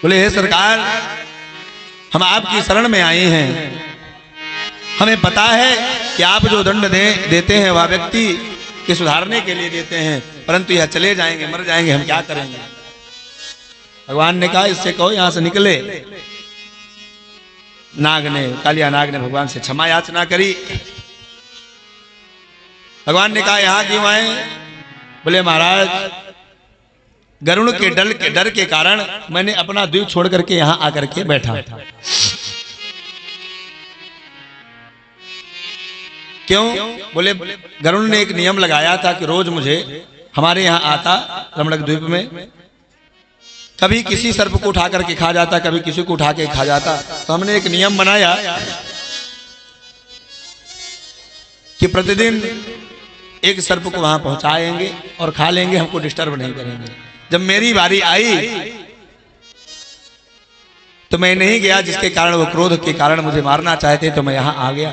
बोले हे सरकार, हम आपकी शरण में आए हैं। हमें पता है कि आप जो दंड देते हैं वह व्यक्ति के सुधारने के लिए देते हैं, परंतु यह चले जाएंगे, मर जाएंगे, हम क्या करेंगे। भगवान ने कहा इससे कहो यहां से निकले। नाग ने, कालिया नाग ने भगवान से क्षमा याचना करी। भगवान ने कहा यहां क्यों आए। बोले महाराज, गरुड़ के डर के कारण मैंने अपना द्वीप छोड़ करके यहां आकर के बैठा। क्यों। बोले गरुड़ ने एक नियम लगाया था कि रोज मुझे हमारे यहां आता रमणक द्वीप में, कभी किसी सर्प को उठा करके खा जाता, कभी किसी को उठा के खा जाता। तो हमने एक नियम बनाया कि प्रतिदिन एक सर्प को वहां पहुंचाएंगे और खा लेंगे, हमको डिस्टर्ब नहीं करेंगे। जब मेरी बारी आई तो मैं नहीं गया, जिसके कारण वो क्रोध के कारण मुझे मारना चाहते, तो मैं यहां आ गया।